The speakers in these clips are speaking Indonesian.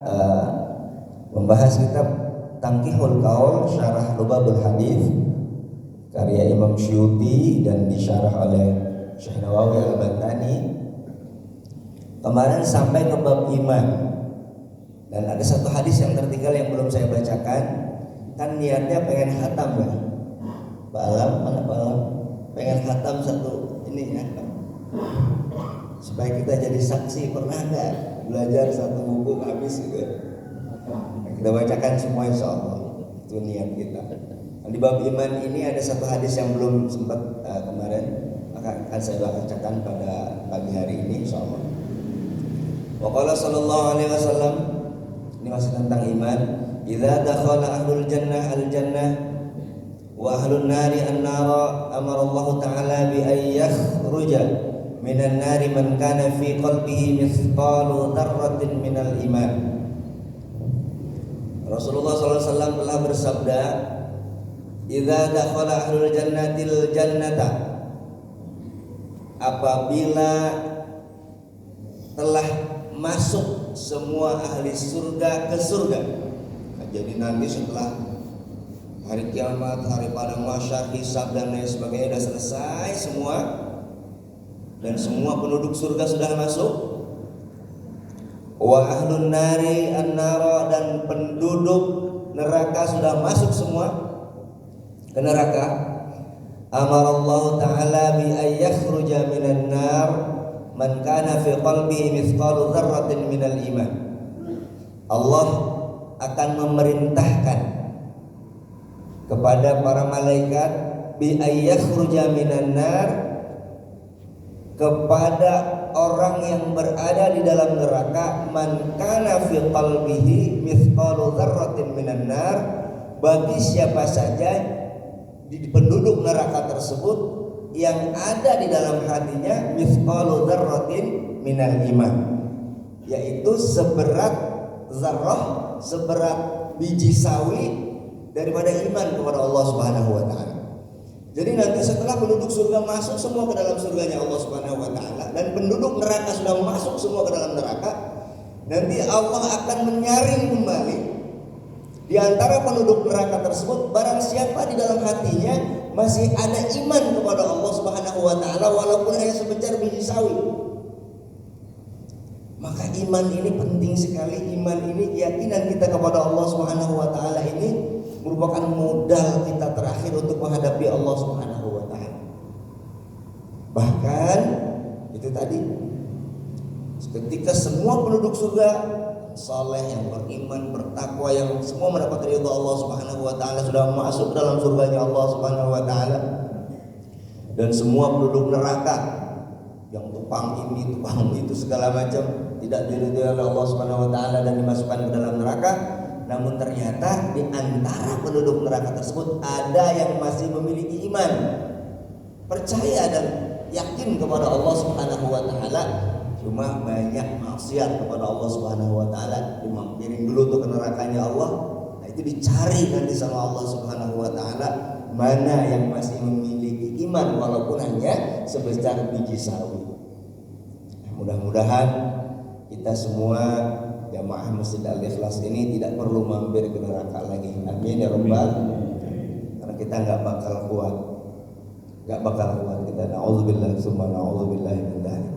uh, membahas kitab Tanqihul Qaul Syarah Lubabul Hadis karya Imam Syuuti dan disyarah oleh Syekh Nawawi Al-Bantani. Kemarin sampai ke bab iman, dan ada satu hadis yang tertinggal yang belum saya bacakan. Kan niatnya pengen khatam ya, Pak Alam, mana Pak Alam? Pengen khatam satu ini ya, supaya kita jadi saksi. Pernah nggak belajar satu buku habis gitu? Kita bacakan semua insya Allah. Itu niat kita. Di bab iman ini ada satu hadis yang belum sempat kemarin, maka akan saya bacakan pada pagi hari ini insya Allah. Wa qala sallallahu alaihi wasallam, ini masih tentang iman. Idza dakhala ahlul jannah al-jannah wa ahlun nari an-nara, amara Allah ta'ala bi an yakhruja minan nari man kana fi qalbihi mithqalu dzarratin minal iman. Rasulullah SAW telah bersabda, idza dakhala ahlul jannatil jannata, apabila telah masuk semua ahli surga ke surga. Jadi nanti setelah hari kiamat, hari padang mahsyar, hisab dan lain sebagainya sudah selesai semua, dan semua penduduk surga sudah masuk. Wa ahlun nari an-nara, dan penduduk neraka sudah masuk semua ke neraka. Amarallahu ta'ala bi an yakhruja minan nar man kana fi qalbihi mithqalu dzarratin minal iman. Allah akan memerintahkan kepada para malaikat bi an yakhruja minan nar, kepada orang yang berada di dalam neraka, man kana fi qalbihi mithqalu dzarratin minan nar, bagi siapa saja di penduduk neraka tersebut yang ada di dalam hatinya mithqalu dzarratin minal iman, yaitu seberat zarrah, seberat biji sawi daripada iman kepada Allah Subhanahu wa taala. Jadi nanti setelah penduduk surga masuk semua ke dalam surganya Allah Subhanahu wa taala, dan penduduk neraka sudah masuk semua ke dalam neraka, nanti Allah akan menyaring kembali di antara penduduk neraka tersebut barang siapa di dalam hatinya masih ada iman kepada Allah Subhanahu wa taala walaupun hanya sebesar biji sawi. Maka iman ini penting sekali. Iman ini, keyakinan kita kepada Allah Subhanahu wa taala ini merupakan modal kita terakhir untuk menghadapi Allah Subhanahu wa taala. Bahkan itu tadi, ketika semua penduduk surga saleh, yang beriman, bertakwa, yang semua mendapat ridha Allah Subhanahu wa taala, sudah masuk dalam surganya Allah Subhanahu wa taala, dan semua penduduk neraka yang tukang ini, tukang itu, segala macam tidak diridhai oleh Allah Subhanahu wa taala dan dimasukkan ke dalam neraka. Namun ternyata di antara penduduk neraka tersebut ada yang masih memiliki iman, percaya dan yakin kepada Allah Subhanahu wa taala, cuma banyak maksiat kepada Allah Subhanahu wa taala, dimampirin dulu tuh ke nerakanya Allah. Nah, itu dicari nanti sama Allah Subhanahu wa taala, mana yang masih memiliki iman walaupun hanya sebesar biji sawi. Nah, mudah-mudahan kita semua jamaah Masjid Al-Ikhlas ini tidak perlu mampir ke neraka lagi. Amin ya rabbal. Karena kita nggak bakal kuat kita. Nauzubillah summa nauzubillah min dzalik.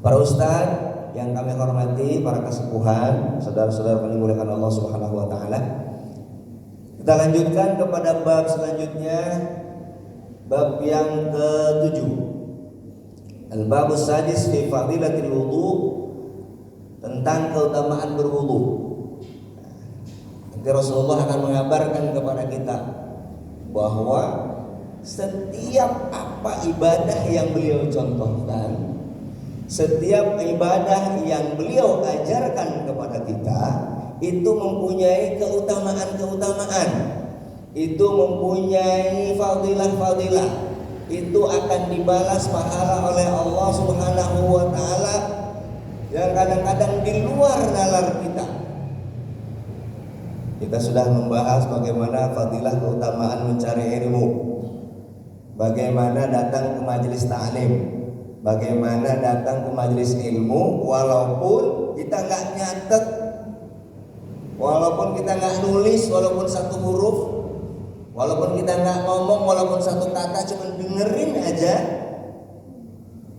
Para ustaz yang kami hormati, para kesepuhan, saudara-saudara yang dimuliakan Allah Subhanahu wa taala, kita lanjutkan kepada bab selanjutnya, bab yang ke-7. Al-babus sadis fi fadilatil wudu, tentang keutamaan berwudu. Nanti Rasulullah akan mengabarkan kepada kita bahwa setiap apa ibadah yang beliau contohkan, setiap ibadah yang beliau ajarkan kepada kita, itu mempunyai keutamaan-keutamaan, itu mempunyai fadilah-fadilah, itu akan dibalas pahala oleh Allah Subhanahu wa taala yang kadang-kadang di luar nalar kita. Kita sudah membahas bagaimana fadilah keutamaan mencari ilmu, bagaimana datang ke majelis ta'lim, bagaimana datang ke majelis ilmu walaupun kita nggak nyatet Walaupun kita nggak nulis, walaupun satu huruf, walaupun kita nggak ngomong, walaupun satu kata, cuma dengerin aja.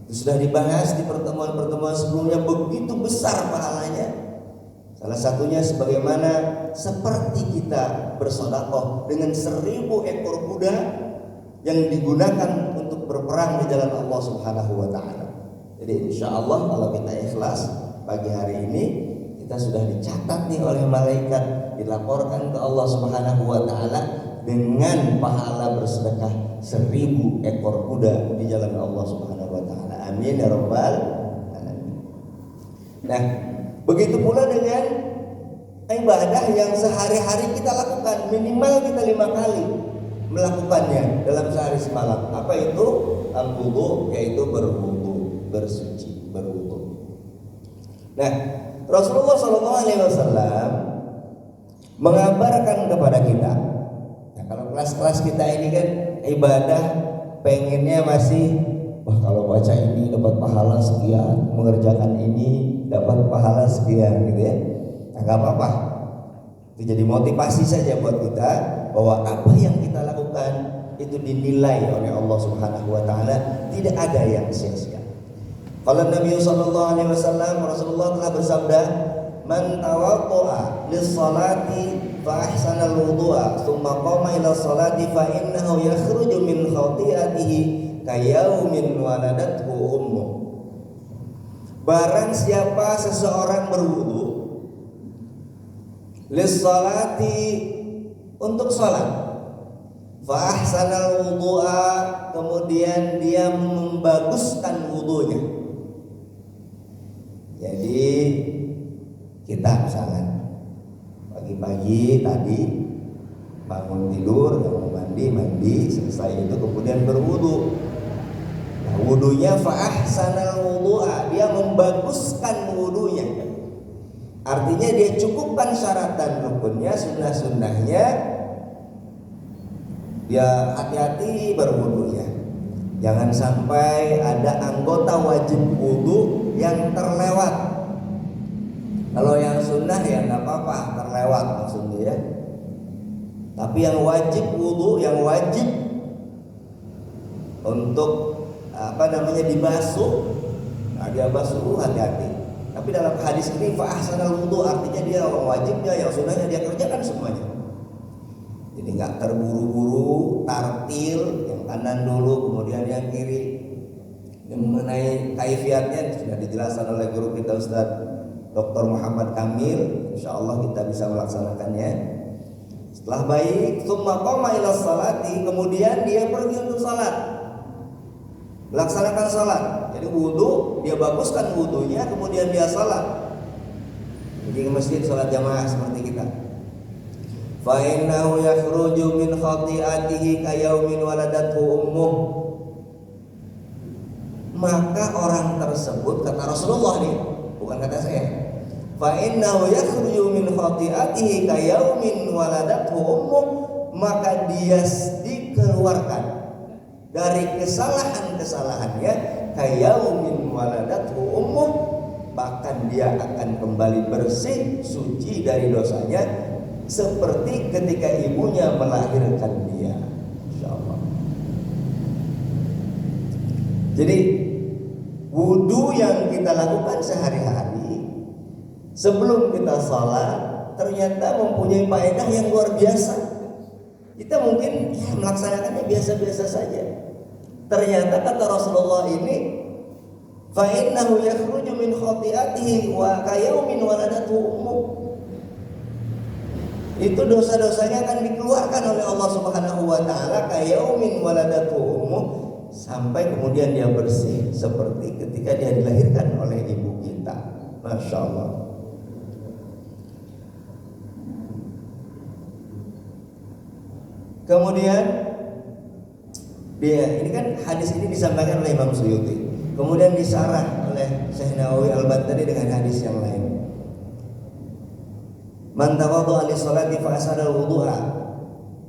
Itu sudah dibahas di pertemuan-pertemuan sebelumnya, begitu besar pahalanya. Salah satunya sebagaimana seperti kita bersedekah dengan 1000 ekor kuda yang digunakan untuk berperang di jalan Allah Subhanahu wa taala. Jadi insya Allah kalau kita ikhlas pagi hari ini, kita sudah dicatat nih oleh malaikat, dilaporkan ke Allah Subhanahu wa taala dengan pahala bersedekah 1000 ekor kuda di jalan Allah Subhanahu wa taala. Amin ya rabbal alamin. Nah, begitu pula dengan ibadah yang sehari-hari kita lakukan, minimal kita 5 kali melakukannya dalam sehari semalam. Apa itu? Al-wudu, yaitu berwudu, bersuci, berwudu. Nah, Rasulullah SAW mengabarkan kepada kita. Nah, kalau kelas-kelas kita ini kan ibadah pengennya masih, wah kalau baca ini dapat pahala sekian, mengerjakan ini dapat pahala sekian gitu ya. Nah, gak apa-apa. Itu jadi motivasi saja buat kita bahwa apa yang kita lakukan itu dinilai oleh Allah Subhanahu wa taala, tidak ada yang sia-sia. Kalau Nabi sallallahu alaihi wasallam, Rasulullah telah bersabda, "Man tawaddaa lis-salati fa ahsana al-wudu'a, tsumma qama ila salati fa innahu yakhruju min khati'atihi kayaumin waladathu ummuh." Barang siapa seseorang berwudu lis-salati, untuk sholat, fa ahsanal wudu'a, kemudian dia membaguskan wudunya. Jadi kita misalnya pagi-pagi tadi bangun tidur, mau mandi, selesai itu kemudian berwudu. Nah, wudunya fa ahsanal wudu'a, dia membaguskan wudunya. Artinya dia cukupkan syarat dan rukunnya, sunnah-sunnahnya. Dia hati-hati berwudunya. Jangan sampai ada anggota wajib wudu yang terlewat. Kalau yang sunnah ya nggak apa-apa terlewat maksudnya ya. Tapi yang wajib wudu, yang wajib untuk dibasuh, nah dia basuh, hati-hati. Tapi dalam hadis ini fa ahsanal wudu, artinya dia yang wajibnya, yang sunnahnya dia kerjakan semuanya. Jadi nggak terburu-buru, tartil, yang kanan dulu kemudian yang kiri. Yang mengenai kaifiatnya sudah dijelaskan oleh guru kita Ustaz Dr. Muhammad Kamil. Insya Allah kita bisa melaksanakannya. Setelah baik, tsumma qama ila salati, kemudian dia pergi untuk salat, melaksanakan salat. Jadi wudu, dia baguskan wudunya, kemudian dia salat. Pergi ke masjid salat jamaah seperti kita. Fa innahu yakhruju min khati'atihi kayaumin waladathu ummuh. Maka orang tersebut, kata Rasulullah nih, bukan kata saya. Fa innahu yakhruju min khati'atihi kayaumin waladathu ummuh, maka dia dikeluarkan dari kesalahan-kesalahannya kayaumin waladathu ummuh, bahkan dia akan kembali bersih, suci dari dosanya seperti ketika ibunya melahirkan dia. Insyaallah. Jadi wudu yang kita lakukan sehari-hari sebelum kita salat ternyata mempunyai faedah yang luar biasa. Kita mungkin melaksanakannya biasa-biasa saja. Ternyata kata Rasulullah ini, fa innahu yakhruju min khati'atihi wa kayaumin waladathu ummuh. Itu dosa-dosanya akan dikeluarkan oleh Allah Subhanahu wa taala kayaumin waladathu ummuh, sampai kemudian dia bersih seperti ketika dia dilahirkan oleh ibu kita. Masya Allah. Kemudian ini kan hadis ini disampaikan oleh Imam Suyuti, kemudian disarah oleh Syekh Nawawi Al-Bantani dengan hadis yang lain. Man tawaddu'a li sholati fa asada al-wudu'a.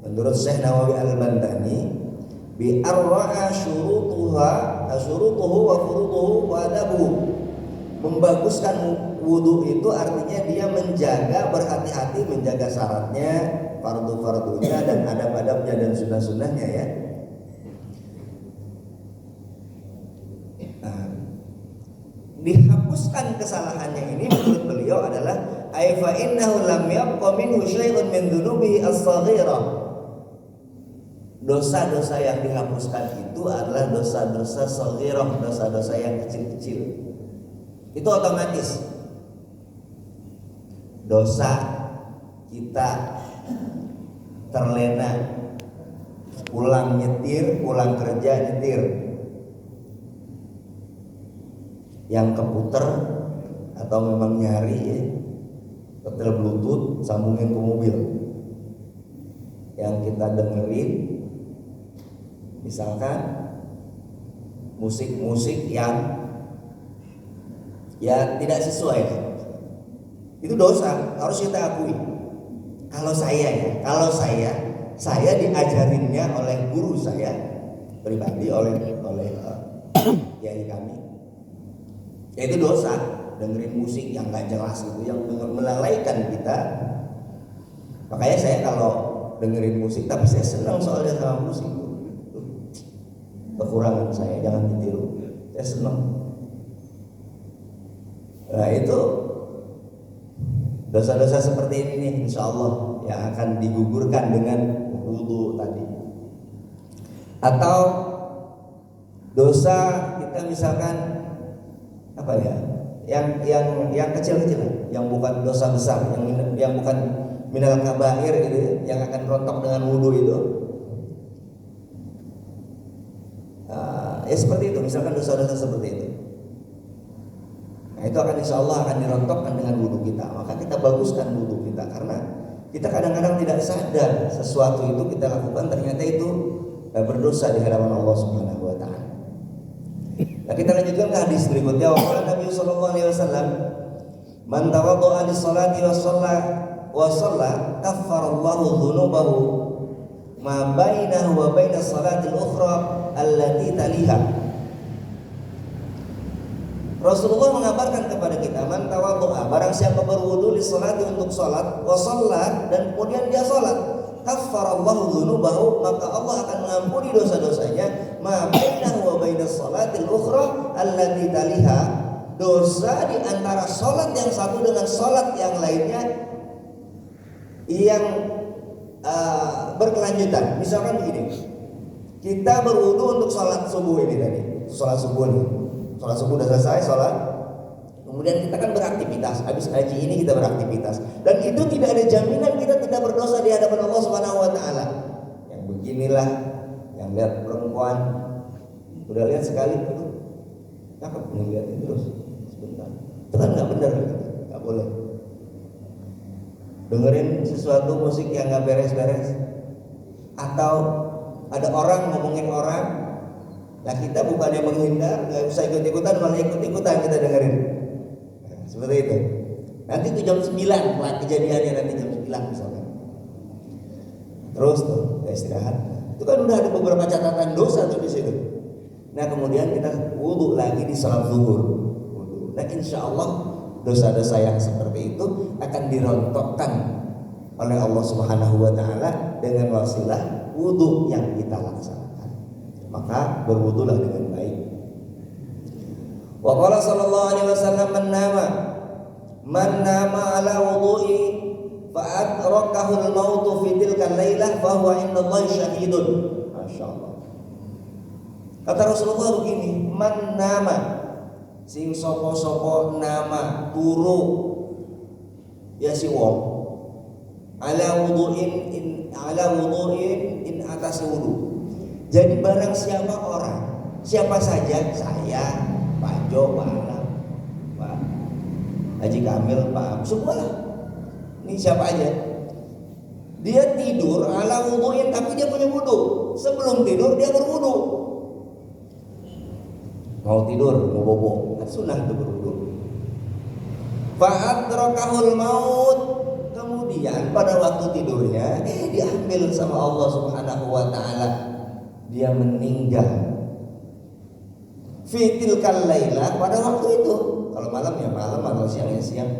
Menurut Syekh Nawawi Al-Bantani, bi arwa'a syurutuhu wa furuduhu wa adabuhu. Membaguskan wudu itu artinya dia menjaga, berhati-hati menjaga syaratnya, fardu-fardunya dan adab-adabnya dan sunnah-sunnahnya ya. Nah, dihapuskan kesalahannya ini menurut beliau adalah ay fa innahu lam yabqa minhu syai'un min dhunubihi as-saghirah. Dosa-dosa yang dihapuskan itu adalah dosa-dosa saghirah, dosa-dosa yang kecil-kecil. Itu otomatis. Dosa kita terlena, pulang nyetir, pulang kerja nyetir, yang keputer atau memang nyari ya, setel bluetooth sambungin ke mobil, yang kita dengerin misalkan musik-musik yang ya tidak sesuai, itu dosa, harus kita akui. Kalau saya diajarinnya oleh guru saya pribadi, oleh kiai kami, ya itu dosa. Dengerin musik yang gak jelas itu, yang melalaikan kita. Makanya saya kalau dengerin musik, tapi saya senang soalnya sama musik, kekurangan saya, jangan ditiru, saya senang. Nah itu dosa-dosa seperti ini nih, insya Allah yang akan digugurkan dengan wudu tadi. Atau dosa kita misalkan apa ya, yang kecil-kecil, yang bukan dosa besar, yang bukan minal kabair gitu ya, yang akan rontok dengan wudu itu. Ya seperti itu, misalkan dosa-dosa seperti itu. Nah itu akan insya Allah akan dirontokkan dengan wudu kita. Maka kita baguskan wudu kita, karena kita kadang-kadang tidak sadar sesuatu itu kita lakukan ternyata itu berdosa di hadapan Allah Subhanahu wa taala. Nah kita lanjutkan ke hadis berikutnya. Wa Nabi sallallahu alaihi wasallam, man tawadda'a lis-salati wa shalla kaffarallahu dzunubahu ma bainahu wa bainas salati al-ukhra allati taliha. Rasulullah mengabarkan kepada kita, man tawaddu'a, barang siapa berwudu li sholati untuk salat, wa shalla, dan kemudian dia salat, kaffarallahu dzunubahu, maka Allah akan mengampuni dosa-dosanya, ma bainahu wa bainas shalatil ukhra allati taliha, dosa di antara salat yang satu dengan salat yang lainnya yang berkelanjutan. Misalkan begini, kita berwudu untuk salat subuh ini tadi, salat subuh nih. Sholat subuh sudah selesai sholat, kemudian kita kan beraktivitas. Habis ngaji ini kita beraktivitas, dan itu tidak ada jaminan kita tidak berdosa di hadapan Allah Subhanahu wa taala. Yang beginilah, yang lihat perempuan, udah lihat sekali, cakep nih, lihatin terus sebentar, itu kan nggak benar, nggak boleh. Dengerin sesuatu musik yang nggak beres-beres, atau ada orang ngomongin orang. Nah kita bukannya menghindar, nggak usah ikut-ikutan, malah ikut-ikutan kita dengerin. Nah, seperti itu. Nanti itu jam 9, kejadiannya nanti jam 9 misalnya. Terus tuh, kita istirahat. Itu kan udah ada beberapa catatan dosa tuh di situ. Nah kemudian kita wudu lagi di salat zuhur. Nah insya Allah dosa-dosa yang seperti itu akan dirontokkan oleh Allah Subhanahu wa taala dengan wasilah wudu yang kita laksanakan. Maka berwudulah dengan baik. Wa qala sallallahu alaihi wasallam, man nama ala wudu'i fa adrakahu al-maut fi tilka al-lailah fa huwa inda Allah syahidun. Masyaallah. Kata Rasulullah begini, man nama, sing sapa-sapa nama turu ya si wong ala wudu'in in atas wudu. Jadi barang siapa orang, siapa saja, saya, Pak Jo, Pak Alam, Pak Haji Kamil, Pak semua lah. Ini siapa aja. Dia tidur ala wudu'in, tapi dia punya wudu. Sebelum tidur dia berwudu. Mau tidur, mau bobo, kan sunnah itu berwudu. Fa'adrakahul maut, kemudian pada waktu tidurnya diambil sama Allah Subhanahu wa taala. Dia meninggal fitil kalailah pada waktu itu. Kalau malam ya malam, kalau siang ya siang.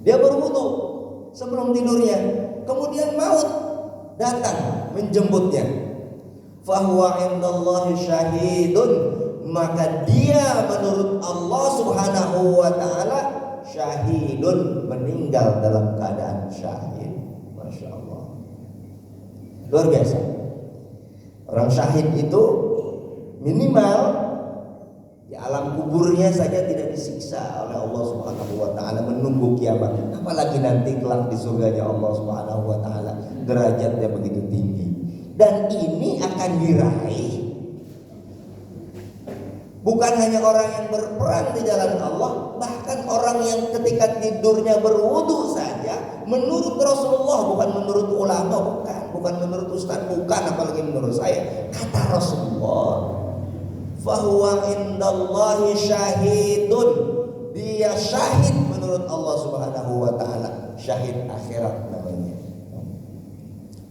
Dia berwudu sebelum tidurnya, kemudian maut datang menjemputnya. Fahuwa indallahi syahidun, maka dia menurut Allah Subhanahu wa taala syahidun, meninggal dalam keadaan syahid. Masya Allah, luar biasa. Orang syahid itu minimal di alam kuburnya saja tidak disiksa oleh Allah Subhanahu wa taala menunggu kiamat, apalagi nanti kelak di surganya Allah Subhanahu wa taala, derajatnya begitu tinggi. Dan ini akan diraih bukan hanya orang yang berperang di jalan Allah, bahkan orang yang ketika tidurnya berwudu saja, menurut Rasulullah, bukan menurut ulama, bukan menurut ustaz, bukan apalagi menurut saya, kata Rasulullah, fahuwa indallahi syahidun, dia syahid menurut Allah Subhanahu wa taala, syahid akhirat namanya.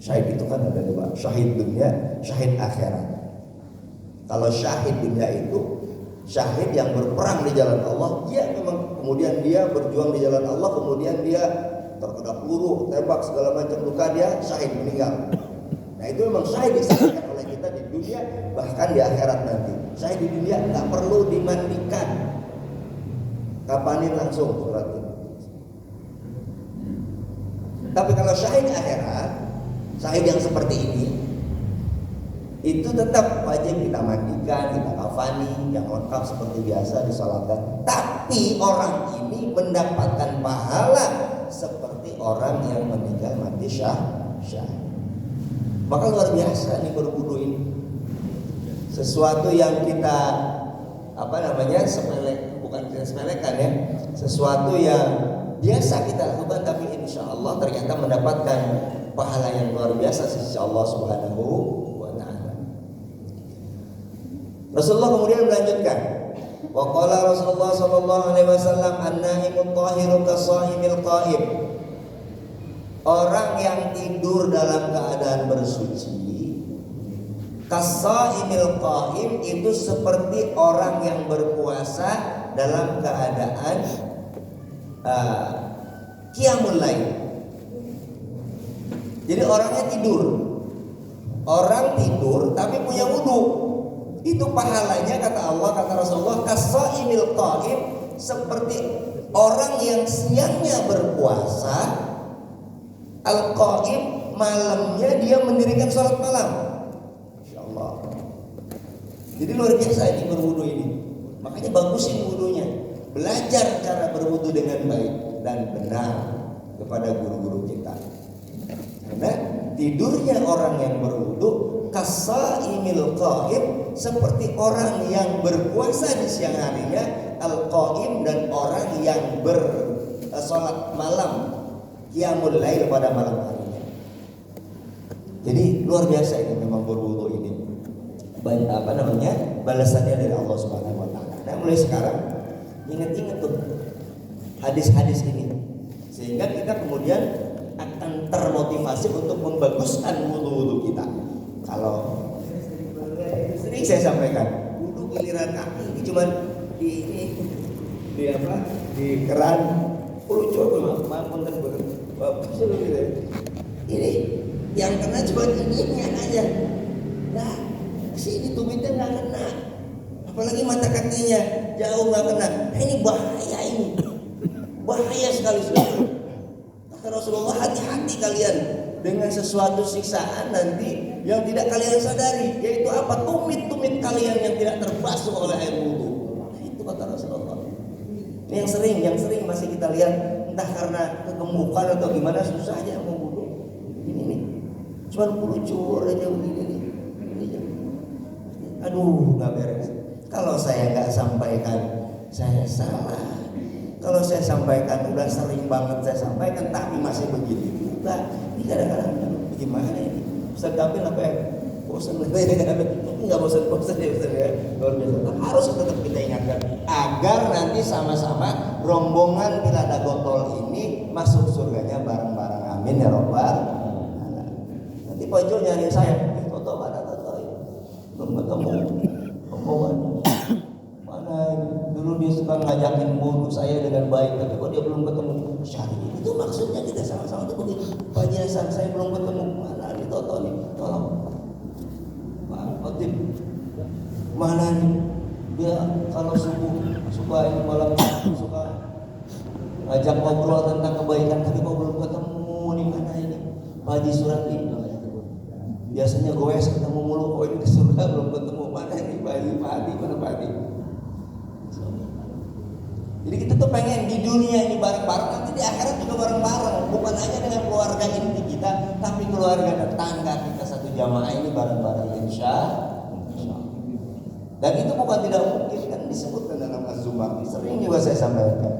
Syahid itu kan ada dua, syahid dunia, syahid akhirat. Kalau syahid dunia itu syahid yang berperang di jalan Allah, dia memang kemudian dia berjuang di jalan Allah, kemudian dia terkena peluru, tembak segala macam luka, dia syahid, meninggal. Nah itu memang syahid disaksikan oleh kita di dunia, bahkan di akhirat nanti. Syahid di dunia nggak perlu dimandikan, kapanin langsung surat itu. Tapi kalau syahid akhirat, syahid yang seperti ini, itu tetap wajib kita mandikan, kita kafani, yang lengkap seperti biasa disalatkan. Tapi orang ini mendapatkan pahala seperti orang yang meninggal mati syahid. Maka luar biasa nih berwudu ini. Sesuatu yang kita bukan kita sepelekan ya, sesuatu yang biasa kita lakukan, tapi insya Allah ternyata mendapatkan pahala yang luar biasa sisi Allah Subhanahu wa ta'ala. Rasulullah kemudian melanjutkan, wa qala Rasulullah sallallahu alaihi wasallam, an-naimut tahiru kas-shaimil qaim. Orang yang tidur dalam keadaan bersuci, kas-shaimil qaim, itu seperti orang yang berpuasa dalam keadaan qiyamul lail. Jadi orangnya tidur, orang tidur tapi punya wudu, itu pahalanya kata Allah, kata Rasulullah, kas-shaimil qaim, seperti orang yang siangnya berpuasa, al-qaim, malamnya dia mendirikan sholat malam. Insya Allah. Jadi luar biasa ini berwudu ini. Makanya bagusin wudunya, belajar cara berwudu dengan baik dan benar kepada guru-guru kita. Karena tidurnya orang yang berwudu kas-shaimil qaim, seperti orang yang berpuasa di siang harinya, al-qaim, dan orang yang bersolat malam, qiyamul lail pada malam harinya. Jadi luar biasa ini memang berwudu ini. Balasannya dari Allah Subhanahu wa taala. Nah, mulai sekarang ingat-ingat tuh hadis-hadis ini, sehingga kita kemudian akan termotivasi untuk membaguskan wudu-wudu kita. Kalau sering saya sampaikan, wudu giliran kaki ini cuma di keran ini yang kena cuma ini aja. Nah, sini tumitnya nggak kena, apalagi mata kakinya jauh nggak kena. Nah, ini bahaya sekali. Kata Rasulullah, hati-hati kalian dengan sesuatu siksaan nanti yang tidak kalian sadari, yaitu apa? Tumit-tumit kalian yang tidak terbasuh oleh air wudu. Nah, itu kata Rasulullah. Ini yang sering masih kita lihat, entah karena kegemukan atau gimana, susah aja mau wudu. Ini nih, cuma pelucur aja begini nih. Aduh, nggak beres. Kalau saya nggak sampaikan, saya salah. Kalau saya sampaikan, udah sering banget saya sampaikan, tapi masih begini juga. Ini kadang-kadang gimana ini? Ustaz Kamil apa ya? Bosan nggak bosan ya Ustaz ya. Harus tetap kita ingatkan agar nanti sama-sama rombongan Pilada Gotol ini masuk surganya bareng-bareng. Amin ya robbal. Nanti Pak Jo nyari saya, Toto mana Toto? Belum ketemu. Rombongan mana? Dulu dia suka Assalamualaikum begini. Pak Haji Hasan, saya belum ketemu. Mana nih Toto nih? Tolong. Pak Khotib. Mana nih? Dia kalau subuh suka ini malam suka ajak ngobrol tentang kebaikan, tapi kok belum ketemu nih, mana ini Pak Haji Surati. Biasanya goes ketemu mulu, kok ini di surga belum ketemu, mana ini Pak Haji, mana Pak Haji. Jadi kita tuh pengen di dunia ini bareng-bareng, nanti di akhirat juga bareng-bareng. Bukan hanya dengan keluarga inti kita, tapi keluarga tetangga kita satu jamaah ini bareng-bareng, insya Allah. Dan itu bukan tidak mungkin, kan disebutkan dalam Az-Zumar. Sering juga saya sampaikan.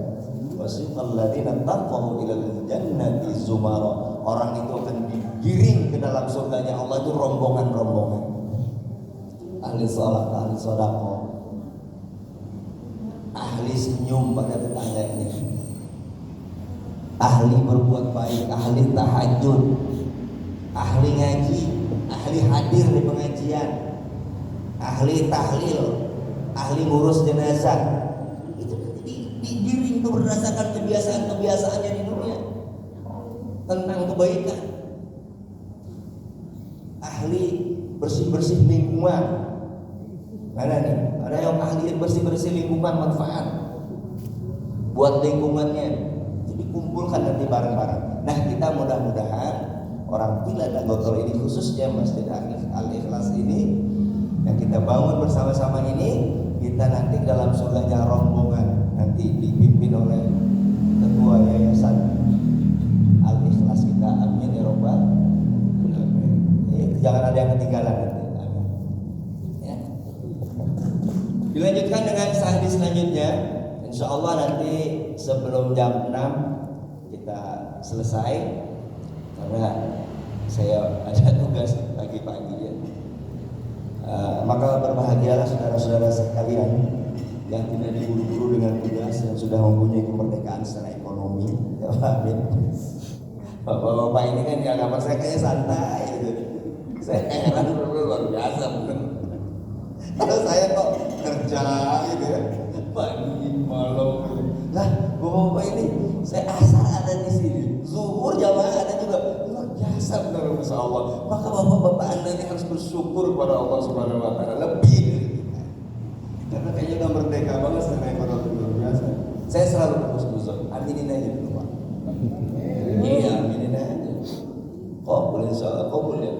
Wasiqal ladzina taqaw ilal jannati zumara. Orang itu akan digiring ke dalam surganya Allah itu rombongan-rombongan. Ahli salat, ahli sedekah, ahli senyum pada tetangganya, ahli berbuat baik, ahli tahajud, ahli ngaji, ahli hadir di pengajian, ahli tahlil, ahli ngurus jenazah. Itu digiring itu berdasarkan kebiasaan-kebiasaannya di dunia tentang kebaikan. Ahli bersih-bersih lingkungan. Mana nih? Ada yang ahli bersih-bersih lingkungan, manfaat buat lingkungannya. Itu dikumpulkan nanti bareng-bareng. Nah, kita mudah-mudahan orang Villa Dagotor ini, khususnya Masjid Al-Ikhlas ini yang kita bangun bersama-sama ini, kita nanti dalam surganya rombongan, nanti dipimpin oleh ketua yayasan Al-Ikhlas kita. Amin ya robbal alamin. Jangan ada yang ketinggalan nanti. Ya. Dilanjutkan dengan hadis selanjutnya. Insya Allah nanti sebelum jam 6 kita selesai, karena saya ada tugas pagi-pagi ya. Maka berbahagialah saudara-saudara sekalian yang tidak diburu-buru dengan tugas, yang sudah mempunyai kemerdekaan secara ekonomi. Ya, amin. Bapak-bapak ini kan yang gambar saya kayaknya santai gitu. Saya heran, luar biasa bener. Kalau saya kok kerja gitu ya, pagi malam. Lah, bapak-bapak ini saya asal ada di sini, zuhur jamaah ada juga, luar biasa benar, masya Allah. Maka bapak-bapak Anda ini harus bersyukur kepada Allah Subhanahu Wa Taala lebih dari kita. Karena kayaknya udah merdeka banget secara ekonomi, luar biasa. Saya selalu berhusnuzon, aminin aja dulu Pak. Iya, aminin aja. Kabul insya Allah, kabul ya.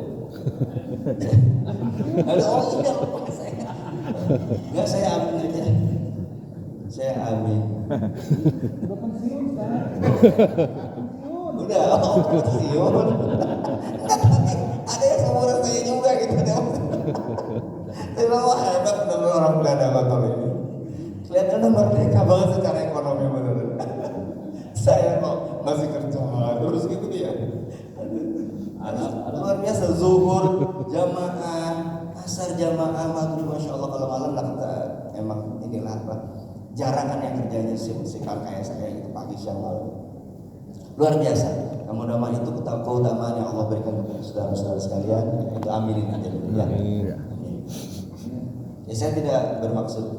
Ada orang tidak lupa saya. Enggak, saya amin aja. Saya amin. Udah, pensiun. Ada yang seumuran saya juga gitu. Saya bilang, wah hebat bener orang Belanda Bator ini. Kelihatannya merdeka banget secara ekonomi bener. Saya kok masih kerja terus gitu dia. Luar biasa, zuhur jamaah, asar jamaah, maghrib, masya Allah. Kalau malam lah kita emang inilah apa, jarang kan yang kerjanya sikap kayak saya gitu, pagi siang malam. Luar biasa. Mudah-mudahan itu keutamaan yang Allah berikan kepada saudara-saudara sekalian. Itu aminin aja dulu ya. Ya, saya tidak bermaksud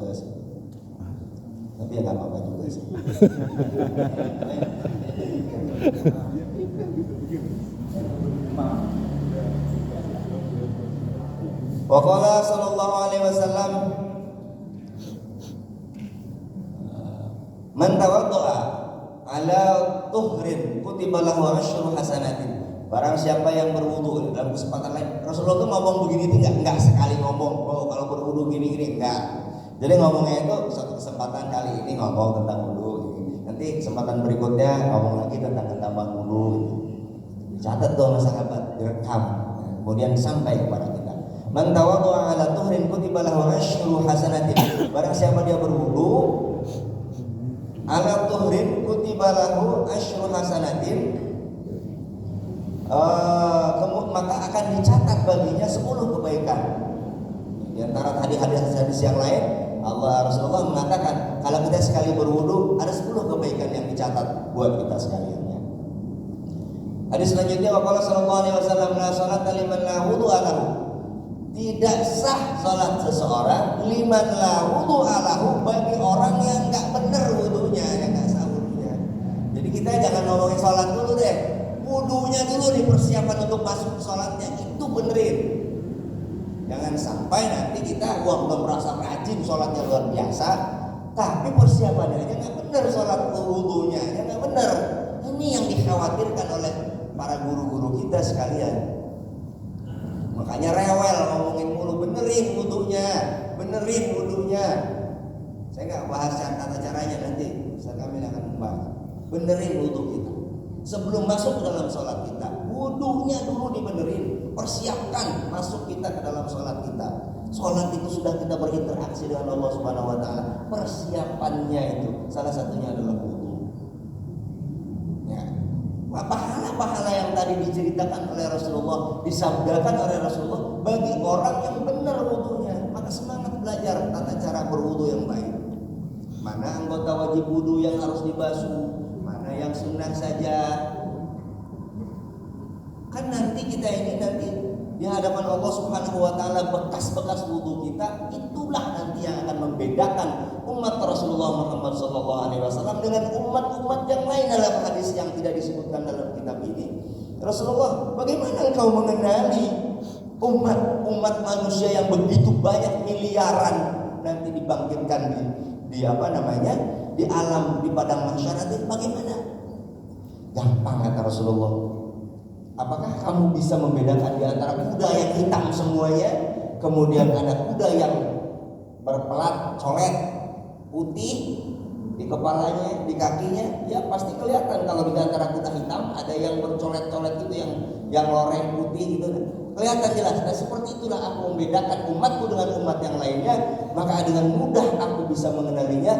tapi ya nggak apa-apa juga sih. Waqala sallallahu alaihi wasallam, man tawaddo'a ala tuhrin kutiba lahu asyru hasanatin. Barang siapa yang berwudu, dalam kesempatan lain Rasulullah itu ngomong begini enggak sekali ngomong, oh kalau berwudu gini-gini enggak. Jadi ngomongnya itu satu kesempatan, kali ini ngomong tentang wudu, nanti kesempatan berikutnya ngomong lagi tentang ketambahan wudu. Catat dong sahabat, direkam, kemudian sampai kepada kita. Man tawaddu'a ala tuhrin kutiba lahu asyru hasanatin. Barang siapa dia berwudu ala tuhrin kutiba lahu asyru hasanatin, maka akan dicatat baginya 10 kebaikan. Di antara hadis-hadis yang lain, Rasulullah mengatakan kalau kita sekali berwudu ada 10 kebaikan yang dicatat buat kita sekalian. Hadis selanjutnya, waqala sallallahu alaihi wasallam, la salata liman la wudu'a lahu. Tidak sah salat seseorang liman la wudu'a lahu, bagi orang yang enggak benar wudunya, yang enggak sah wudunya. Jadi kita jangan ngomongin salat dulu deh. wudunya dulu nih persiapan untuk masuk sholatnya itu benerin. Jangan sampai nanti kita udah merasa rajin sholatnya luar biasa, tapi persiapannya aja nggak bener, sholat wudunya aja nggak bener. Ini yang dikhawatirkan oleh para guru-guru kita sekalian. Makanya rewel ngomongin mulu, benerin wudunya. Saya nggak bahas tata caranya, nanti Ustaz Kamil akan membahas. Benerin wudu kita sebelum masuk ke dalam sholat kita. Wudunya dulu dibenerin, persiapkan masuk kita ke dalam sholat kita. Sholat itu sudah kita berinteraksi dengan Allah Subhanahu Wa Taala. Persiapannya itu salah satunya adalah wudu. Ya. Pahala-pahala yang tadi diceritakan oleh Rasulullah, disabdakan oleh Rasulullah bagi orang yang benar wudunya, maka semangat belajar tata cara berwudu yang baik. Mana anggota wajib wudu yang harus dibasuh, mana yang sunnah saja. Kan nanti kita ini di hadapan Allah Subhanahu Wa Taala bekas-bekas wudu kita itulah nanti yang akan membedakan umat Rasulullah Muhammad SAW dengan umat-umat yang lain dalam hadis yang tidak disebutkan dalam kitab ini. Rasulullah, bagaimana engkau mengenali umat manusia yang begitu banyak miliaran nanti dibangkitkan di alam, di padang mahsyar nanti bagaimana? Gampang kata Rasulullah. Apakah kamu bisa membedakan di antara kuda yang hitam semuanya, kemudian ada kuda yang berpelat colet putih di kepalanya, di kakinya? Ya pasti kelihatan kalau di antara kuda hitam ada yang bercolet-colet itu, yang loreng putih gitu. Kelihatan jelas. Nah, seperti itulah aku membedakan umatku dengan umat yang lainnya, maka dengan mudah aku bisa mengenalinya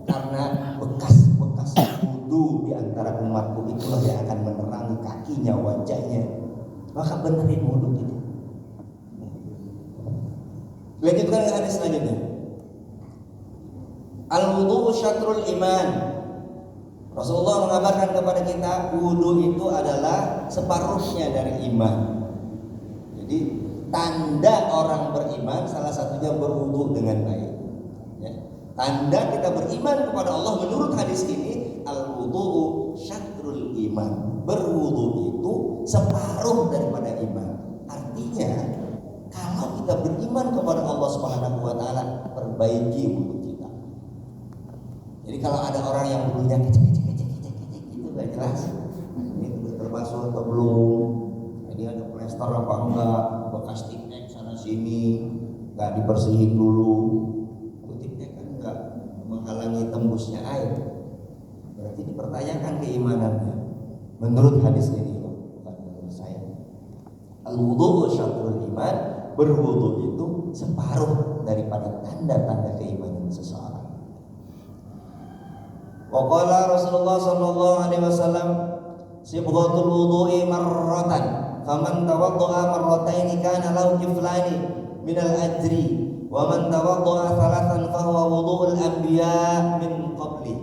karena bekas-bekas wudu di antara umatku itulah yang akan menerangi kakinya, wajahnya. Maka benerin wudu gitu. Lanjutkan ke hadis selanjutnya. Al-wudu syatrul iman. Rasulullah mengabarkan kepada kita wudu itu adalah separuhnya dari iman. Jadi tanda orang beriman salah satunya berwudu dengan baik. Ya. Tanda kita beriman kepada Allah menurut hadis ini, al-wudu syatrul iman. Berwudu itu separuh daripada iman. Artinya kalau kita beriman kepada Allah Subhanahu Wa Taala, perbaiki wudu kita. Jadi kalau ada orang yang wudunya kecek itu nggak jelas. Ini udah terbasuh atau belum? Jadi ada plester apa enggak? Bekas tiktek sana sini nggak dibersihin dulu. Tiktek kan enggak menghalangi tembusnya air. Berarti dipertanyakan keimanannya. Menurut hadis ini, bukan menurut saya. Al-wudu syatrul iman, berwudu itu separuh daripada tanda-tanda keimanan seseorang. Wa qala Rasulullah sallallahu alaihi wasallam, sibghatul wudu'i marratan, faman tawadda'a marrataini kana lahu kiflani minal ajri, wa man tawadda'a thalathan fahuwa wudu'ul anbiya min qabli.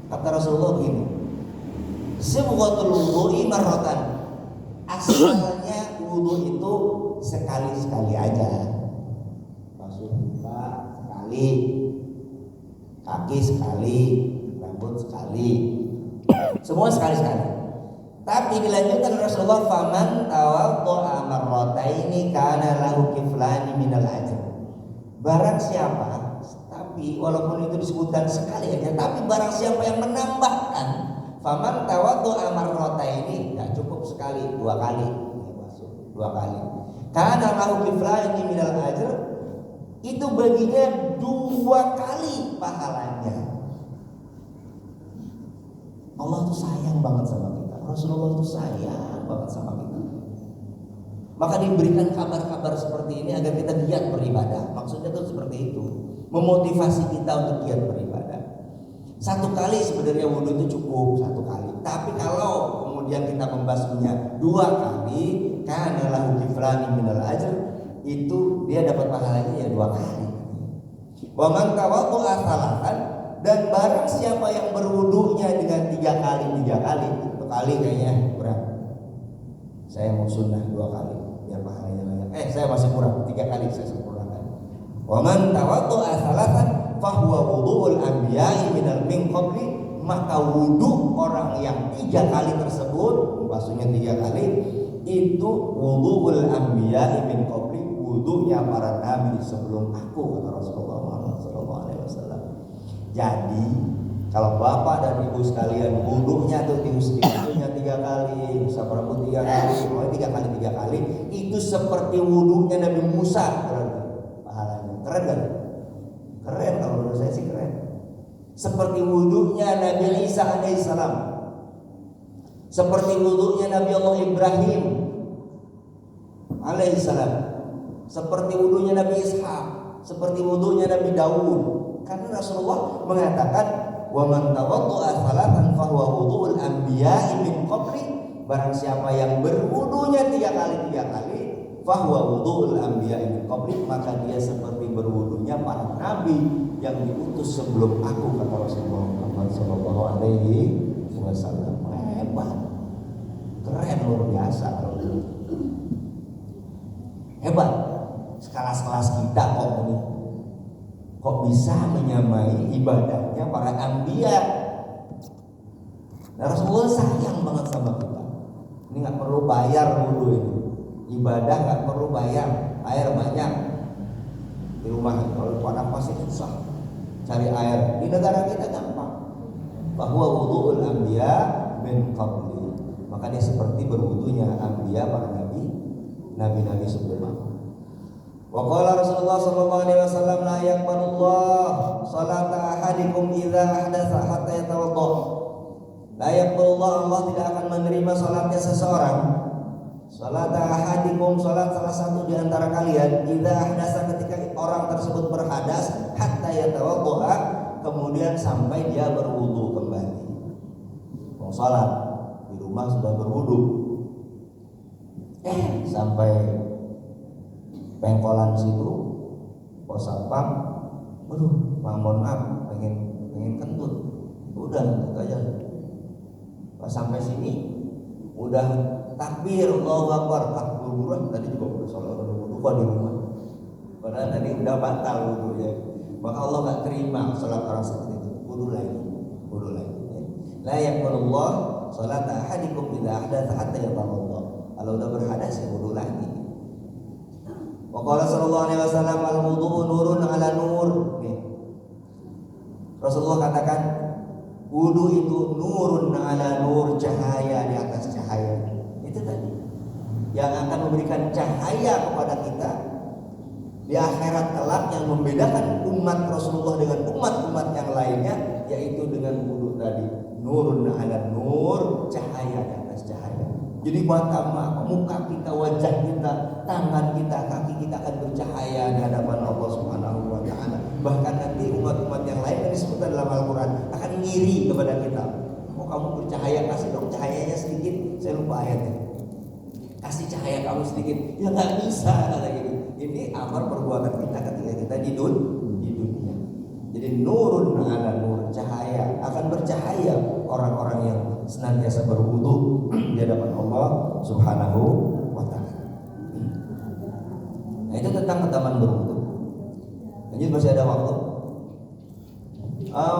Kata Rasulullah begini, sibghatul wudu'i marratan, asalnya wudu itu sekali-sekali aja. Basuh muka sekali, kaki sekali, rambut sekali, semua sekali-sekali. Tapi dilanjutkan Rasulullah, faman tawadda'a marrataini kana lahu kiflani minal ajr. Barang siapa, tapi walaupun itu disebutkan sekali aja, tapi barang siapa yang menambahkan faman tawadda'a marrataini, enggak cukup sekali, dua kali, dua kali. Kana lahu kiflani minal ajr, itu baginya dua kali pahalanya. Allah tuh sayang banget sama kita. Rasulullah tuh sayang banget sama kita. Maka diberikan kabar-kabar seperti ini agar kita giat beribadah. Maksudnya tuh seperti itu, memotivasi kita untuk giat beribadah. Satu kali sebenarnya wudu itu cukup, satu kali. Tapi kalau kemudian kita membasuhnya dua kali, kana lahu kiflani minal ajr, itu dia dapat pahalanya ya dua kali. Wa man tawadda'a thalathan, dan barang siapa yang berwudunya dengan tiga kali, satu kali kayaknya kurang. Saya mau sunnah dua kali biar pahalanya banyak. Saya masih kurang, tiga kali saya sempurnakan. Wa man tawadda'a thalathan fahuwa wudu'ul anbiya'i minal min qabli maka wudhu orang yang 3 kali tersebut, maksudnya 3 kali, itu wudhu'ul anbiya min qabli, wudhunya para nabi sebelum aku, kata Rasulullah Muhammad SAW. Jadi kalau bapak dan ibu sekalian wudhunya tuh wudhunya 3 kali, sabrabu 3 kali, pokoknya 3 kali, itu seperti wudhunya Nabi Musa, pahalanya. Keren kan? Keren, kalau menurut saya sih keren. Seperti wudhunya Nabi Isa alaihissalam, seperti wudhunya Nabi Allah Ibrahim alaihissalam, seperti wudhunya Nabi Ishak, seperti wudhunya Nabi Daud. Karena Rasulullah mengatakan, wa man tawaddu'a salatan fahuwa wudhu'ul anbiya'i min qabli, barang siapa yang berwudunya 3 kali, fahuwa wudhu'ul anbiya'i min qabli, maka dia seperti berwudunya para nabi yang diutus sebelum aku, kata Rasulullah Muhammad sallallahu alaihi wasallam. Hebat, keren, luar biasa. Hebat. Sekelas-kelas kita kok bisa menyamai ibadahnya para anbiya. Nah, Rasulullah sayang banget sama kita. Ini nggak perlu bayar wudhu ini. Ibadah nggak perlu bayar, air banyak di rumah. Kalau pada pasti susah cari air. Di negara kita gampang. Bahwa wudhu'ul anbiya min qabli, maka dia seperti berwudunya anbiya, para nabi sebelum aku. Wa qala Rasulullah sallallahu alaihi wasallam, la yaqbalullah salata ahadikum idza ahdatsa hatta yatawadda. La yaqbalullah, Allah tidak akan menerima salatnya seseorang. Salata ahadikum, salat salah satu di antara kalian, idza ahdatsa, ketika orang tersebut berhadas, hatta yatawadda, kemudian sampai dia berwudu kembali. Mau salat di rumah sudah berwudu, sampai pengkolan situ pos satpam, aduh, mohon maaf, pengen kentut, udah kentut aja. Pas sampai sini udah takbir, Allahu Akbar, buru-buruan tadi juga udah sholat lupa di rumah, padahal tadi udah batal wudunya. Maka Allah nggak terima sholat orang seperti itu. Wudu lagi. La yaqbalullah sholat ahadikum idza ahdatsa hatta yatawadda. Kalau udah berhadas ya wudu lagi. Wa qala sallallahu alaihi wasallam, al wudu'u nurun ala nur. Rasulullah katakan, wudu itu nurun ala nur, cahaya di atas cahaya. Itu tadi yang akan memberikan cahaya kepada kita di akhirat kelak, yang membedakan umat Rasulullah dengan umat-umat yang lainnya, yaitu dengan wudu tadi, nurun ala nur, cahaya di atas cahaya. Jadi mata, muka kita, wajah kita, tangan kita, kaki kita akan bercahaya di hadapan Allah Subhanahu wa taala. Bahkan nanti umat-umat yang lain yang disebutkan dalam Al-Qur'an akan ngiri kepada kita. Oh, kamu bercahaya, kasih dong cahayanya sedikit. Saya lupa ayatnya. Kasih cahaya kamu sedikit. Ya nggak bisa kata gitu. Ini amar perbuatan kita ketika kita di dunia. Jadi nurun ala nur, cahaya, akan bercahaya orang-orang yang senantiasa berwudu di hadapan Allah Subhanahu wa taala. Nah, itu tentang keutamaan berwudu. Lanjut, masih ada waktu.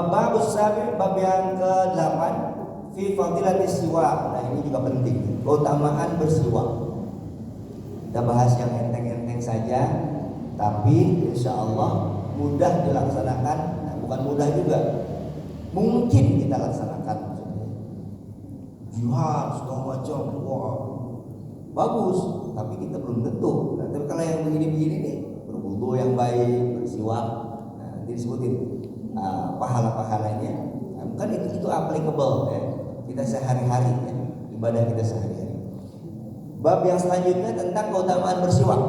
Bab sabi, bab yang ke-8, fi fadilatis siwak. Nah, ini juga penting, keutamaan bersiwak. Kita bahas yang enteng-enteng saja, tapi insya Allah mudah dilaksanakan. Nah, bukan mudah juga, mungkin kita laksanakan. Jihad segala macam, wah bagus, tapi kita belum tentu. Nah, tapi kalau yang begini-begini nih, berwudu yang baik, bersiwak, nah, nanti disebutin pahala-pahalanya. Nah, bukan itu applicable ya, kita sehari-hari ya, ibadah kita sehari-hari. Bab yang selanjutnya tentang keutamaan bersiwak.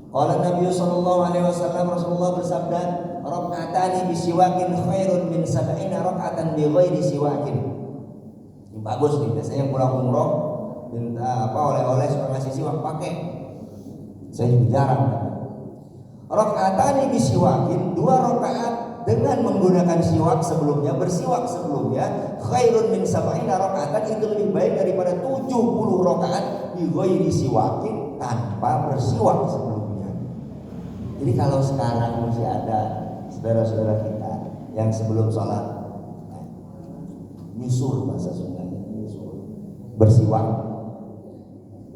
Qala Nabi sallallahu alaihi wasallam, Rasulullah bersabda, "Rak'atani bisiwakin khairun min 70 rak'atan bi ghairi siwakin." Ini bagus nih, biasanya yang pulang umroh minta oleh-oleh suka ngasih siwak, pakai. Saya juga jarang. Rak'atani bisiwakin, 2 rakaat dengan menggunakan siwak sebelumnya, bersiwak sebelumnya, khairun min 70 rak'atan, itu lebih baik daripada 70 rakaat bi ghairi siwakin, tanpa bersiwak sebelumnya. Jadi kalau sekarang masih ada saudara-saudara kita yang sebelum sholat nyusur bahasa Sundanya, nyusur, bersiwak.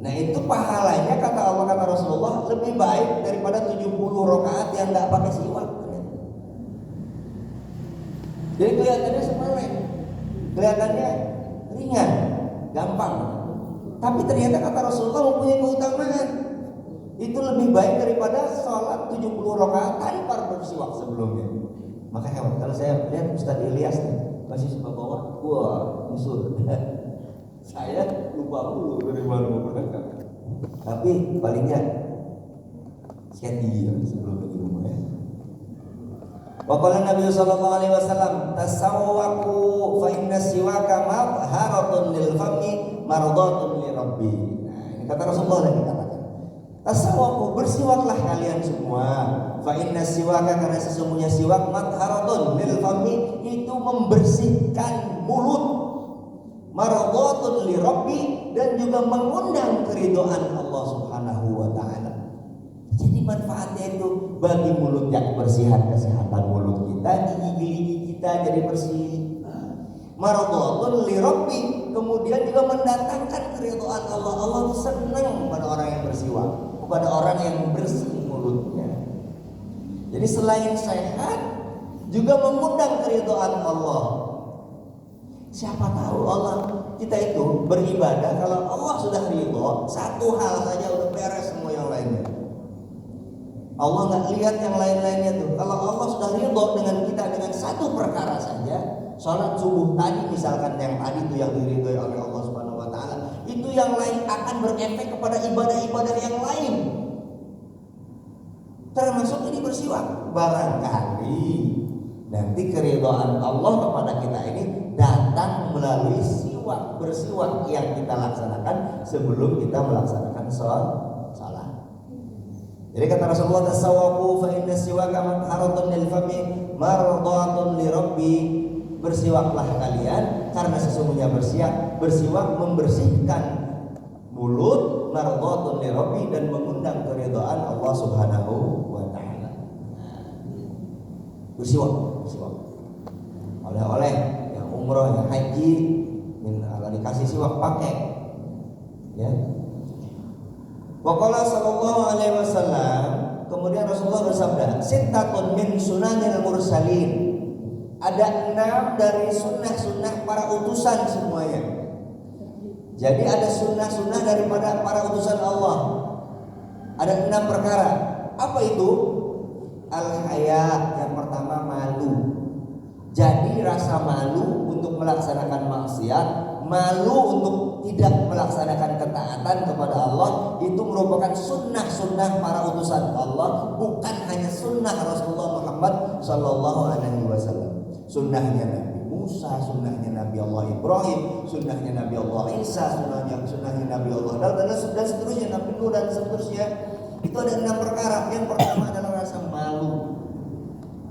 Nah itu pahalanya kata Allah kata Rasulullah lebih baik daripada 70 rakaat yang nggak pakai siwak. Jadi kelihatannya sepele, kelihatannya ringan, gampang. Tapi ternyata kata Rasulullah mempunyai keutamaan. Itu lebih baik daripada sholat 70 rakaat tanpa bersiwak sebelumnya. Maka hewan, kalau saya lihat Ustaz Ilyas masih suka bawa, wah nyusur. Saya lupa dulu dari mana mau berangkat. Tapi palingnya sekian gigi sebelum pergi rumah ya. Waqala Nabi sallallahu alaihi wasallam tasawwaku fa inna siwaka madharatun lil fami mardatun li rabbi. Nah, ini kata Rasulullah lagi katakan. Tasawwaku bersiwaklah kalian semua. Fa inna siwaka karena sesungguhnya siwak madharatun lil fami itu membersihkan mulut. Mardatun li rabbi dan juga mengundang keridhaan Allah Subhanahu wa taala. Jadi manfaatnya itu bagi mulut yang kebersihan, kesehatan mulut kita, gigi-gigi kita jadi bersih. Mardatun li rabbi kemudian juga mendatangkan keridhaan Allah. Allah itu senang pada orang yang bersiwak, kepada orang yang bersih mulutnya. Jadi selain sehat juga mengundang keridhaan Allah. Siapa tahu Allah kita itu beribadah kalau Allah sudah ridho satu hal saja udah beres semua yang lainnya. Allah nggak lihat yang lain-lainnya tuh. Kalau Allah sudah ridho dengan kita dengan satu perkara saja, sholat subuh tadi misalkan yang tadi itu yang diridhoi oleh Allah Subhanahu Wa Taala, itu yang lain akan berefek kepada ibadah-ibadah yang lain. Termasuk ini bersiwak. Barangkali nanti keridhaan Allah kepada kita ini datang melalui siwak, bersiwak yang kita laksanakan sebelum kita melaksanakan sholat. Jadi kata Rasulullah tasawwaku fa inna siwaka madharatun lil fami mardatun li rabbi. Bersiwaklah kalian karena sesungguhnya bersiwak membersihkan mulut, mardatun li rabbi dan mengundang keridhaan Allah Subhanahu wa taala. Bersiwak. Oleh-oleh yang umroh, yang haji, kalau dikasih siwak pakai. Ya. Waqala sallallahu alaihi wasallam, kemudian Rasulullah bersabda, "Sittatun min sunanil mursalin." Ada 6 dari sunnah-sunnah para utusan semuanya. Jadi ada sunnah-sunnah daripada para utusan Allah. Ada 6 perkara. Apa itu? Al-haya, yang pertama malu. Jadi rasa malu untuk melaksanakan maksiat, malu untuk tidak melaksanakan ketaatan kepada Allah, itu merupakan sunnah-sunnah para utusan Allah, bukan hanya sunnah Rasulullah Muhammad Sallallahu Alaihi Wasallam. Sunnahnya Nabi Musa, sunnahnya Nabi Allah Ibrahim, sunnahnya Nabi Allah Isa, sunnahnya Nabi Allah dan seterusnya, Nabi Nuh dan seterusnya. Itu ada 6 perkara. Yang pertama adalah rasa malu.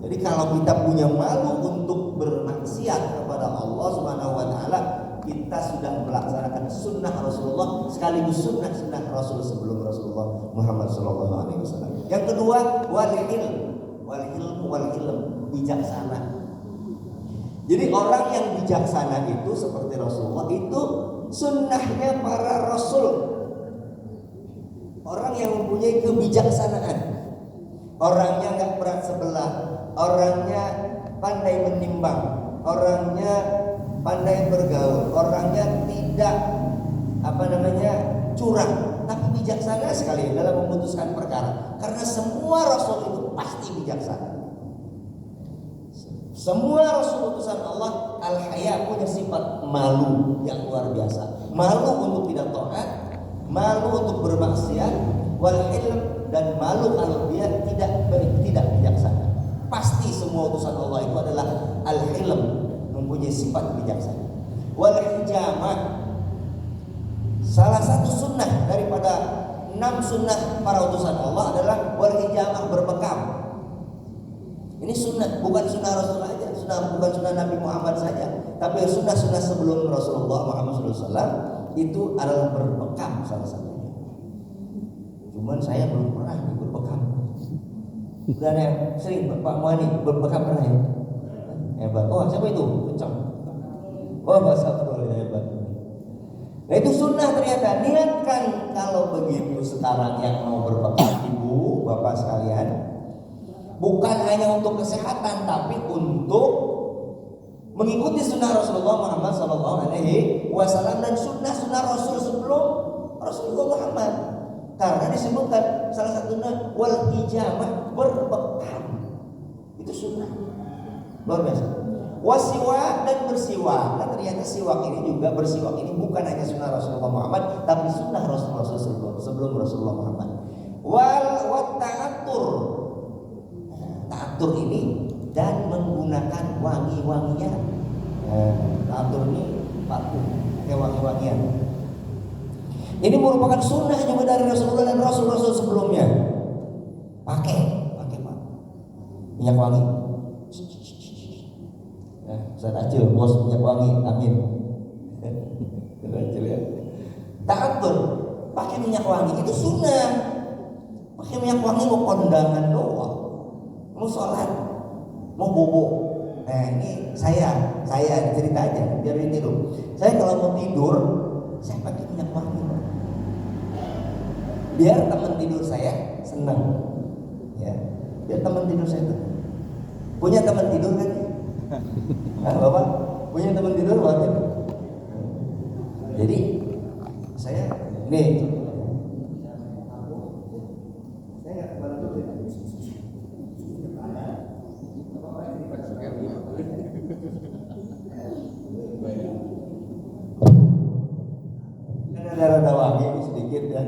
Jadi kalau kita punya malu untuk bermaksiat kepada Allah Subhanahu wa taala, kita sudah melaksanakan sunnah Rasulullah sekaligus sunnah Rasul sebelum Rasulullah Muhammad sallallahu alaihi wasallam. Yang kedua, wal ilm, bijaksana. Jadi orang yang bijaksana itu seperti Rasulullah, itu sunnahnya para rasul. Orang yang mempunyai kebijaksanaan, orangnya nggak berat sebelah, orangnya pandai menimbang, orangnya pandai bergaul, orangnya tidak curang, tapi bijaksana sekali dalam memutuskan perkara. Karena semua rasul itu pasti bijaksana. Semua rasul utusan Allah al-haya punya sifat malu yang luar biasa. Malu untuk tidak taat, malu untuk bermaksiat, wal ilm, dan malu kalau dia tidak bijaksana. Pasti semua utusan Allah itu adalah al-ilm, mempunyai sifat bijaksana. Wal hijamah, salah satu sunnah daripada 6 sunnah para utusan Allah adalah wal hijamah, berbekam. Ini sunnah, bukan sunnah Rasul aja, bukan sunnah Nabi Muhammad saja, tapi sunnah-sunnah sebelum Rasulullah Muhammad SAW itu adalah berbekam salah satunya. Cuman saya belum pernah berbekam. Udah ada yang sering, Pak Muani berbekam pernah ya? Hebat. Oh siapa itu? Kencang. Wah, bahasa Abdul hebat. Nah itu sunnah ternyata. Niatkan kalau begitu sekarang yang mau berbekam ibu, bapak sekalian, bukan hanya untuk kesehatan, tapi untuk mengikuti sunnah Rasulullah Muhammad SAW dan sunnah Rasul sebelum Rasulullah Muhammad. Karena disebutkan salah satunya wal hijamah, berbekam. Itu sunnah. Luar biasa. Wasiwak dan bersiwak. Nah, ternyata siwak ini juga, bersiwak ini bukan hanya sunnah Rasulullah Muhammad, tapi sunnah Rasul sebelum Rasulullah Muhammad. Wat ta'atur. Ta'atur ini dan menggunakan wangi-wangian. Ta'atur ini parfum, kayak wangi-wangian. Ini merupakan sunnah juga dari Rasulullah dan Rasul-Rasul sebelumnya. Pakai minyak wangi. Ustaz Acil, bos minyak wangi, amin. Acil ya. Ta'atur, pakai minyak wangi itu sunnah. Pakai minyak wangi mau kondangan doang, mau sholat, mau bobo. Nah ini saya cerita aja biar ini dulu. Saya kalau mau tidur, saya pakai minyak wangi. Biar teman tidur saya senang. Ya, biar teman tidur saya senang. Punya teman tidur kan? Nah, Bapak punya teman tidur waktu. Jadi saya nih, saya nggak kemana dulu ya. Ada wangi sedikit ya,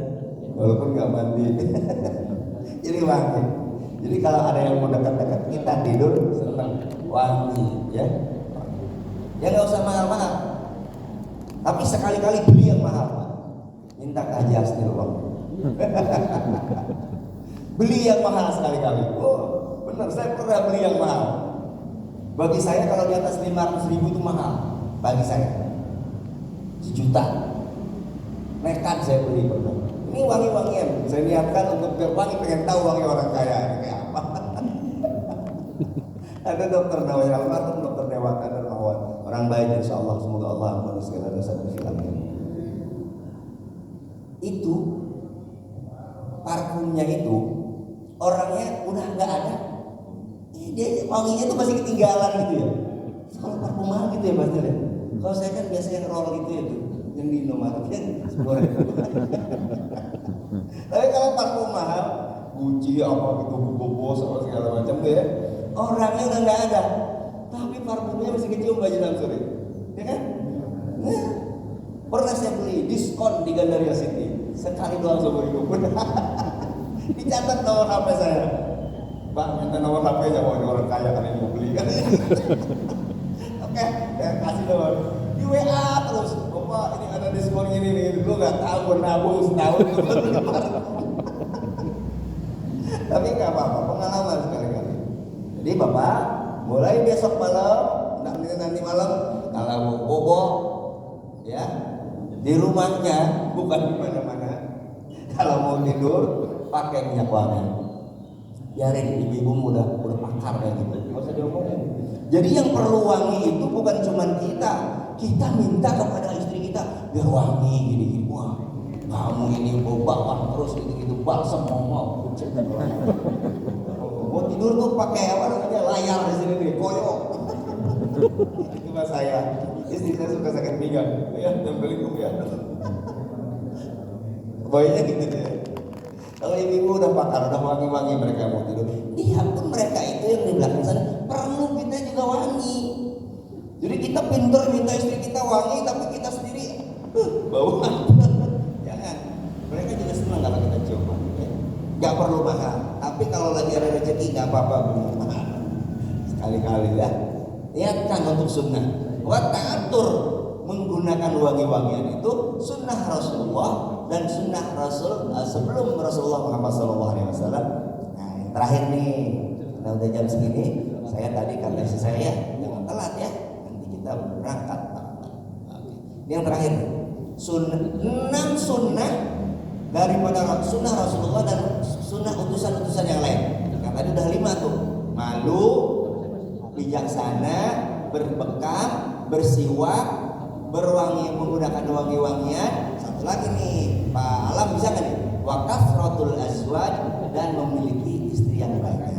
walaupun nggak mandi. Jadi wangi. Jadi kalau ada yang mau dekat-dekat kita tidur senang wangi ya. Ya nggak usah mahal-mahal. Tapi sekali-kali beli yang mahal, Pak. Minta ke Haji Asnil Bang. Beli yang mahal sekali-kali. Oh, benar, saya pernah beli yang mahal. Bagi saya kalau di atas 500.000 itu mahal. Bagi saya 1 juta. Nekat saya beli pernah. Ini wangi-wangian. Saya niatkan untuk wangi, pengen tahu wangi orang kaya ini kayak apa. Ada dokter namanya almarhum Dokter Dewata Darmawan, orang baik insya Allah, semoga Allah ampuni segala dosa dan silapnya. Itu parfumnya itu orangnya udah nggak ada, dia wanginya itu masih ketinggalan gitu ya. Kalau parfum mahal gitu ya pasti deh. Kalau saya kan biasa yang roll gitu ya tuh, yang di Indomaret kan 10.000. Tapi kalau parfum mahal, Gucci apa gitu, bobo sama segala macam tuh ya, orangnya udah nggak ada, tapi parfumnya masih kecium baju langsung ya kan? Nah, pernah saya beli diskon di Gandaria City sekali doang seumur hidup. Dicatat nomor HP saya, Pak minta nomor HP-nya, mau orang kaya kan yang mau beli kan? Oke, saya kasih nomor di WA terus, Bapak ini ada diskon ini nih, lu nggak tahu nabung setahun. Tapi nggak apa-apa, pengalaman sekali-kali. Jadi Bapak mulai besok malam, nanti malam kalau mau bobo ya di rumahnya, bukan di mana-mana. Kalau mau tidur pakai minyak wangi. Biarin ibu-ibu udah pakar kayak gitu, nggak usah diomongin. Jadi yang perlu wangi itu bukan cuma kita minta kepada istri kita biar wangi gini-gini. Wah, kamu ini bawa terus gitu-gitu balsam mau. Mau tidur tuh pakai apa namanya layar di sini nih, koyok. Itu mas saya, istri saya suka sakit pinggang, ya tempelin ya. Kebayanya gitu deh. Kalau ibu udah pakar, udah wangi-wangi mereka mau tidur, iya pun mereka itu yang di belakang sana perlu kita juga wangi. Jadi kita pinter minta istri kita wangi, tapi kita sendiri bau. Jangan. Mereka juga senang kalau kita cium wangi. Ya. Gak perlu mahal, tapi kalau lagi ada rezeki gak apa-apa beli mahal. Sekali-kali ya. Niatkan untuk sunnah. Wa ta'atur, menggunakan wangi-wangian itu sunnah Rasulullah dan sunnah Rasul sebelum Rasulullah Muhammad SAW. Nah yang terakhir nih, karena udah jam segini, saya tadi kata istri saya jangan telat ya, nanti kita berangkat. Ini yang terakhir, 6 sunnah daripada sunnah Rasulullah dan sunnah utusan-utusan yang lain. Yang tadi udah 5 tuh, malu, bijaksana, berbekam, bersiwak, berwangi menggunakan wangi-wangian. Satu lagi nih, Pak Alam bisa kan nih? Wa kasratul azwaj, dan memiliki istri yang banyak.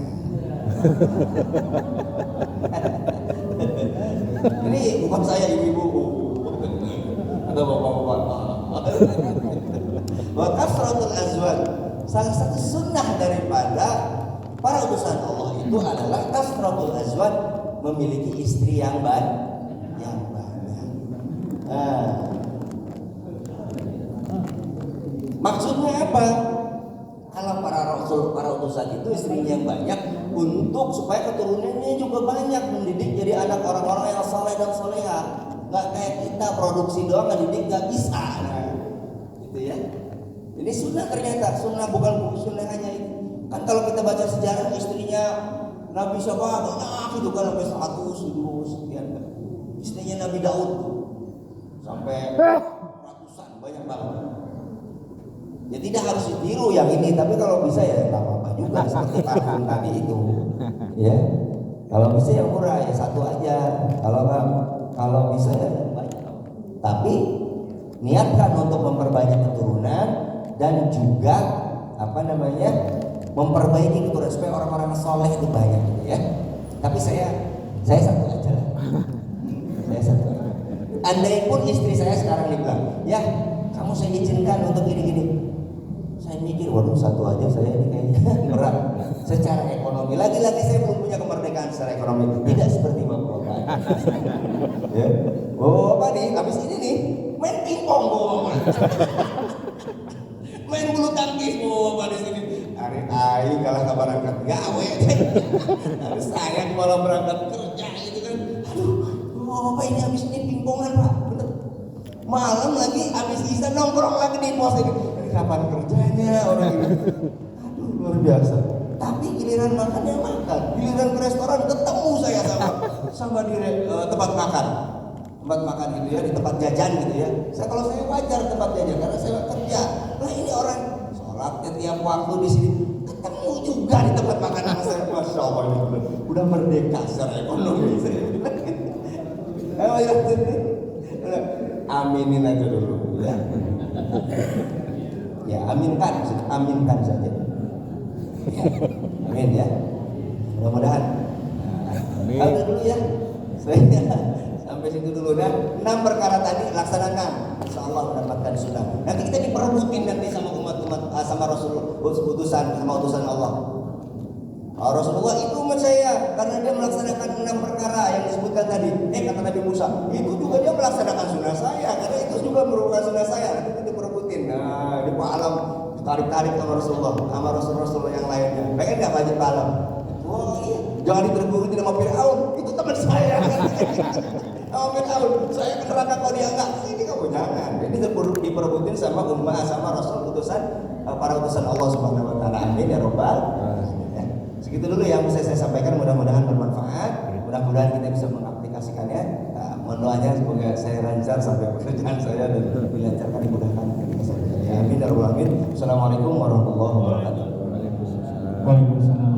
Ini bukan saya ibu-ibu atau bapak-bapak. Wa kasratul azwaj, salah satu sunnah daripada para utusan Allah itu adalah kasratul azwaj, memiliki istri yang banyak. Maksudnya apa? Kalau para rasul, para utusan itu istrinya yang banyak untuk supaya keturunannya juga banyak, mendidik jadi anak orang-orang yang saleh dan soleha. Nggak kayak kita produksi doang, nggak didik nggak bisa. Nah, gitu ya. Ini sunnah, ternyata sunnah, bukan sunnah hanya itu. Kan kalau kita baca sejarah istrinya Nabi siapa banyak itu kan, sampai 100 sekian. Istrinya Nabi Daud sampai ratusan, banyak banget. Ya tidak harus ditiru yang ini, tapi kalau bisa ya nggak apa-apa juga seperti parfum tadi itu. Ya, kalau bisa yang murah ya satu aja. Kalau bisa ya banyak. Tapi niatkan untuk memperbanyak keturunan dan juga memperbaiki keturunan supaya orang-orang soleh itu banyak, gitu ya. Tapi saya satu aja lah. Saya satu aja. Andai pun istri saya sekarang dibilang, ya kamu saya izinkan untuk gini-gini. Saya mikir, waduh satu aja saya ini kayaknya berat secara ekonomi. Lagi-lagi saya belum punya kemerdekaan secara ekonomi. Tidak seperti bapak-bapak. Ya. Oh, apa nih? Habis ini nih main pingpong bapak. Main bulu tangkis bapak di sini. Hari aing kalah kabaran gawe. Harus saya malah berangkat kerja gitu kan. Aduh, bapak ini habis ini pingpongan pak. Bener. Malam lagi habis isa nongkrong lagi di pos ini. Kapan kerjanya orang ini? Aduh, luar biasa. Tapi giliran makannya makan, giliran ke restoran ketemu saya sama di tempat makan gitu ya, di tempat jajan gitu ya. Kalau saya wajar tempat jajan karena saya kerja. Nah ini orang sholatnya tiap waktu di sini, ketemu juga di tempat makan sama saya. Masya Allah, ini udah merdeka secara ekonomi saya. Aminin aja dulu ya. Ya aminkan saja. Ya, amin ya. Mudah-mudahan. Amin. Kalau dulu ya, saya sampai situ dulu dah. 6 perkara tadi laksanakan, insya Allah mendapatkan sunnah. Nanti kita diperebutin nanti sama umat-umat, sama utusan Allah. Rasulullah itu umat saya karena dia melaksanakan 6 perkara yang disebutkan tadi. Kata Nabi Musa, itu juga dia melaksanakan sunnah saya karena itu juga merupakan sunnah saya. Nanti kita diperebutin. Nah, di Pak Alam tarik-tarik sama Rasulullah yang lainnya. Pengen nggak wajib Pak Alam? Wah iya. Jangan diterebutin sama Fir'aun. Itu teman saya. Sama Fir'aun. Saya ke neraka kalau dia enggak. Ini kamu jangan. Ini diperebutin sama umat, sama Rasul para utusan Allah Subhanahu Wa Taala. Amin ya Rabbal. Segitu dulu yang bisa saya sampaikan, mudah-mudahan bermanfaat, mudah-mudahan kita bisa mengaplikasikannya. Mohon doanya semoga saya lancar sampai pekerjaan saya dan dilancarkan, dimudahkan ketika saya bekerja. Amin ya rabbal alamin. Assalamualaikum warahmatullahi wabarakatuh. Waalaikumsalam.